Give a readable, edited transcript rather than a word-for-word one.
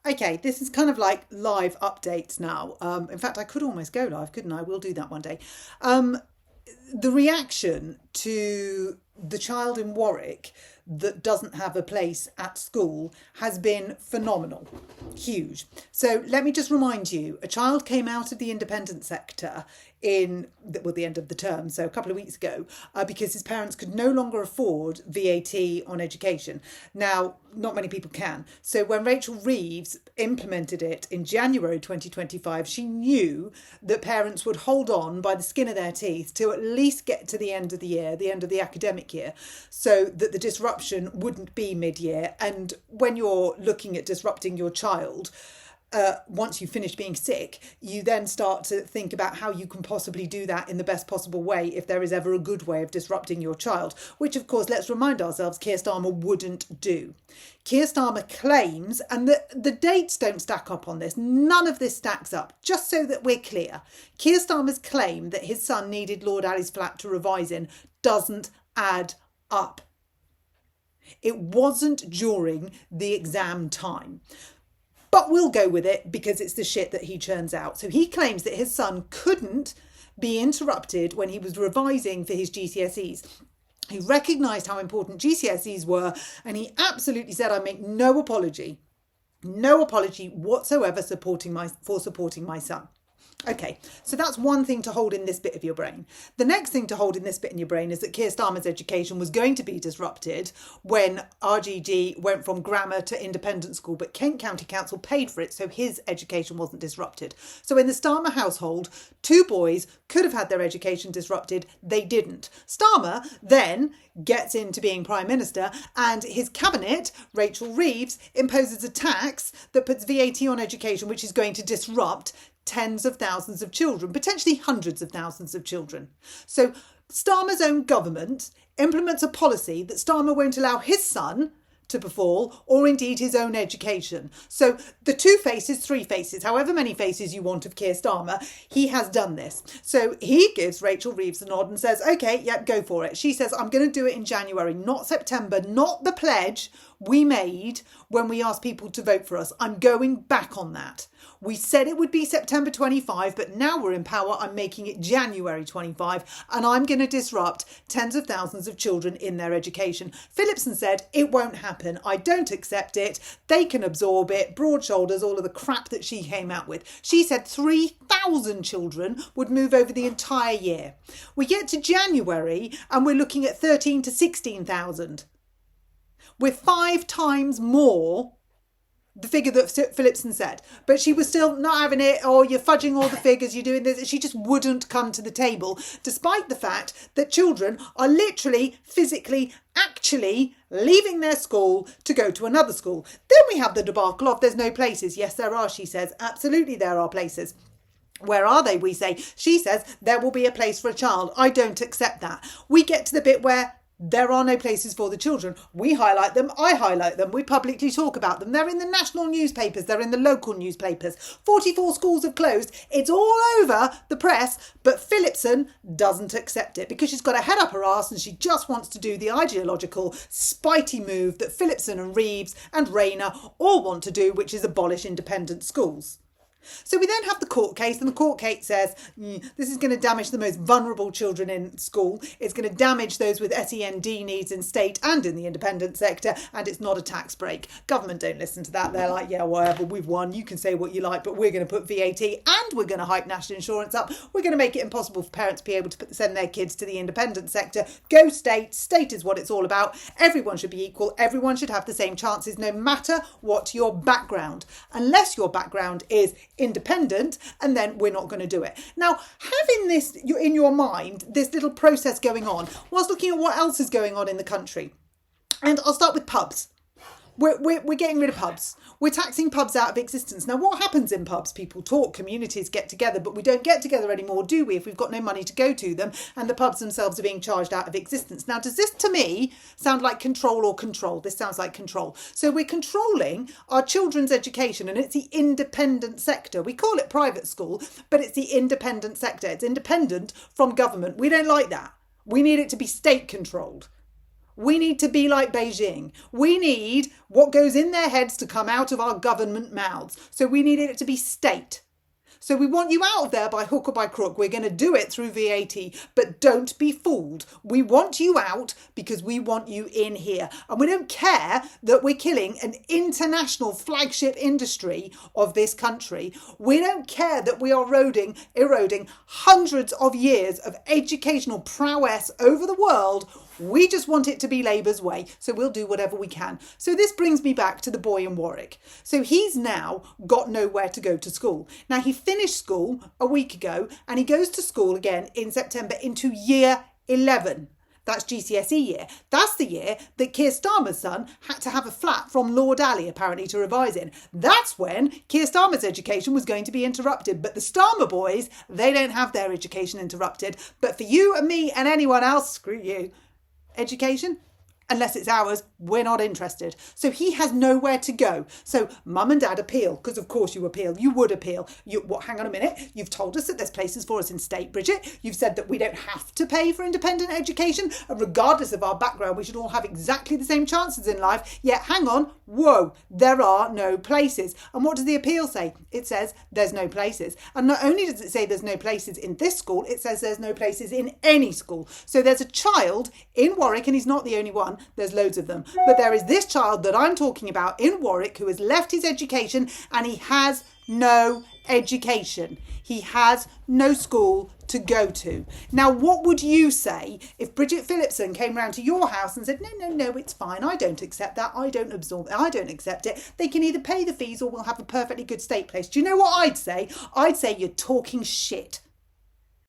Okay, this is kind of like live updates now. In fact, I could almost go live, couldn't I? We'll do that one day. Um, the reaction to the child in Warwick that doesn't have a place at school has been phenomenal, huge. So let me just remind you, a child came out of the independent sector in the end of the term, so a couple of weeks ago, because his parents could no longer afford VAT on education. Now, not many people can. So when Rachel Reeves implemented it in January 2025, she knew that parents would hold on by the skin of their teeth to at least get to the end of the year, the end of the academic year, so that the disruption wouldn't be mid-year. And when you're looking at disrupting your child, once you finish being sick, you then start to think about how you can possibly do that in the best possible way if there is ever a good way of disrupting your child, which of course, let's remind ourselves, Keir Starmer wouldn't do. Keir Starmer claims, and the dates don't stack up on this, none of this stacks up, just so that we're clear. Keir Starmer's claim that his son needed Lord Ali's flat to revise in doesn't add up. It wasn't during the exam time. But we'll go with it because it's the shit that he churns out. So he claims that his son couldn't be interrupted when he was revising for his GCSEs. He recognised how important GCSEs were, and he absolutely said, I make no apology whatsoever for supporting my son. Okay, so that's one thing to hold in this bit of your brain. The next thing to hold in this bit in your brain is that Keir Starmer's education was going to be disrupted when RGG went from grammar to independent school, but Kent County Council paid for it, so his education wasn't disrupted. So in the Starmer household, 2 boys could have had their education disrupted. They didn't. Starmer then gets into being Prime Minister, and his cabinet, Rachel Reeves, imposes a tax that puts VAT on education, which is going to disrupt tens of thousands of children, potentially hundreds of thousands of children. So Starmer's own government implements a policy that Starmer won't allow his son to befall, or indeed his own education. So the 2 faces, 3 faces, however many faces you want of Keir Starmer, he has done this. So he gives Rachel Reeves a nod and says, okay, yep, go for it. She says, I'm going to do it in January, not September, not the pledge we made when we asked people to vote for us. I'm going back on that. We said it would be September 25, but now we're in power. I'm making it January 25, and I'm going to disrupt tens of thousands of children in their education. Phillipson said, it won't happen. I don't accept it. They can absorb it. Broad shoulders, all of the crap that she came out with. She said 3,000 children would move over the entire year. We get to January and we're looking at 13 to 16,000. We're 5 times more the figure that Phillipson said, but she was still not having it. Oh, you're fudging all the figures, you're doing this. She just wouldn't come to the table, despite the fact that children are literally, physically, actually leaving their school to go to another school. Then we have the debacle of there's no places. Yes, there are, she says. Absolutely, there are places. Where are they? We say. She says there will be a place for a child. I don't accept that. We get to the bit where there are no places for the children. We highlight them. I highlight them. We publicly talk about them. They're in the national newspapers. They're in the local newspapers. 44 schools have closed. It's all over the press. But Phillipson doesn't accept it because she's got her head up her arse and she just wants to do the ideological, spitey move that Phillipson and Reeves and Rayner all want to do, which is abolish independent schools. So we then have the court case, and the court case says this is going to damage the most vulnerable children in school. It's going to damage those with SEND needs in state and in the independent sector, and it's not a tax break. Government don't listen to that. They're like, yeah, whatever, we've won. You can say what you like, but we're going to put VAT and we're going to hike national insurance up. We're going to make it impossible for parents to be able to send their kids to the independent sector. Go state. State is what it's all about. Everyone should be equal. Everyone should have the same chances, no matter what your background, unless your background is independent, and then we're not going to do it. Now, having this in your mind, this little process going on, whilst looking at what else is going on in the country, and I'll start with pubs. We're getting rid of pubs. We're taxing pubs out of existence. Now, what happens in pubs? People talk, communities get together, but we don't get together anymore, do we, if we've got no money to go to them and the pubs themselves are being charged out of existence? Now, does this, to me, sound like control or control? This sounds like control. So we're controlling our children's education, and it's the independent sector. We call it private school, but it's the independent sector. It's independent from government. We don't like that. We need it to be state controlled. We need to be like Beijing. We need what goes in their heads to come out of our government mouths. So we need it to be state. So we want you out of there by hook or by crook. We're going to do it through VAT, but don't be fooled. We want you out because we want you in here. And we don't care that we're killing an international flagship industry of this country. We don't care that we are eroding hundreds of years of educational prowess over the world. We just want it to be Labour's way, so we'll do whatever we can. So this brings me back to the boy in Warwick. So he's now got nowhere to go to school. Now he finished school a week ago and he goes to school again in September into year 11. That's GCSE year. That's the year that Keir Starmer's son had to have a flat from Lord Alley apparently to revise in. That's when Keir Starmer's education was going to be interrupted. But the Starmer boys, they don't have their education interrupted. But for you and me and anyone else, screw you. Education, unless it's ours, we're not interested. So he has nowhere to go. So mum and dad appeal, because of course you appeal. You would appeal. Hang on a minute. You've told us that there's places for us in state, Bridget. You've said that we don't have to pay for independent education. And regardless of our background, we should all have exactly the same chances in life. Yet, hang on. Whoa, there are no places. And what does the appeal say? It says there's no places. And not only does it say there's no places in this school, it says there's no places in any school. So there's a child in Warwick, and he's not the only one. There's loads of them. But there is this child that I'm talking about in Warwick who has left his education and he has no education. He has no school to go to. Now, what would you say if Bridget Phillipson came round to your house and said, no, it's fine. I don't accept that. I don't absorb it. I don't accept it. They can either pay the fees or we'll have a perfectly good state place. Do you know what I'd say? I'd say you're talking shit.